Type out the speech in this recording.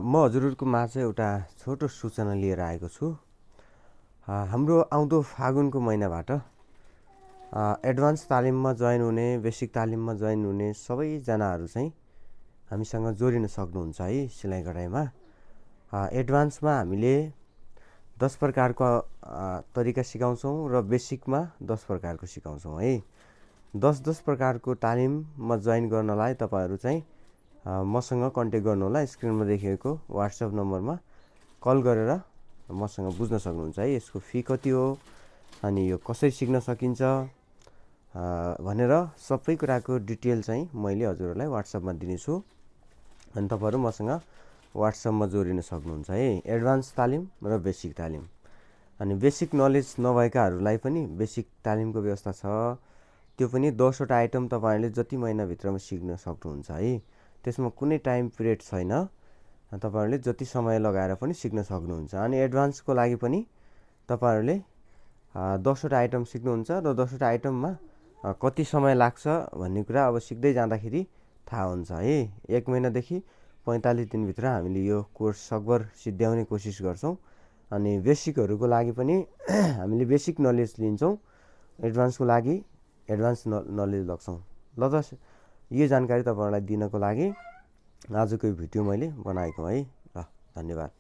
म हजुरहरूको माझ एउटा छोटो सूचना लिएर आएको छु। हाम्रो आउँदो फागुनको महिनाबाट एडभान्स तालिममा जोइन हुने, बेसिक तालिममा जोइन हुने सबैजनाहरू चाहिँ हामीसँग जोडिन सक्नुहुन्छ है सिलाइ कढाइमा। एडभान्समा हामीले 10 प्रकारको तरिका सिकाउँछौँ र बेसिकमा 10 प्रकारको सिकाउँछौँ है। 10 प्रकारको तालिममा जोइन गर्नलाई तपाईँहरू चाहिँ मसँग कन्ट्याक्ट गर्नु होला। स्क्रिनमा देखिएको व्हाट्सएप नम्बरमा कल गरेर मसँग बुझ्न सक्नुहुन्छ है। यसको फी कति हो, अनि यो कसरी सिक्न सकिन्छ भनेर सबै कुराको डिटेल चाहिँ मैले हजुरहरूलाई व्हाट्सएपमा दिनेछु, अनि तपाईँहरू मसँग व्हाट्सएपमा जोडिन सक्नुहुन्छ है। एडभान्स तालिम र बेसिक तालिम, अनि बेसिक नलेज नभएकाहरूलाई पनि बेसिक तालिमको व्यवस्था छ। त्यो पनि 10वटा आइटम तपाईँहरूले जति महिनाभित्रमा सिक्न सक्नुहुन्छ है। त्यसमा कुनै टाइम पिरियड छैन, तपाईँहरूले जति समय लगाएर पनि सिक्न सक्नुहुन्छ। अनि एडभान्सको लागि पनि तपाईँहरूले 10वटा आइटम सिक्नुहुन्छ र 10वटा आइटममा कति समय लाग्छ भन्ने कुरा अब सिक्दै जाँदाखेरि थाहा हुन्छ है। 1 महिनादेखि 45 दिनभित्र हामीले यो कोर्स सकभर सिद्ध्याउने कोसिस गर्छौँ। अनि बेसिकहरूको लागि पनि हामीले बेसिक नलेज लिन्छौँ, एडभान्सको लागि एडभान्स नलेज लग्छौँ। ल त यो जानकारी तपाईँहरूलाई दिनको लागि आजको भिडियो मैले बनाएको है। ल, धन्यवाद।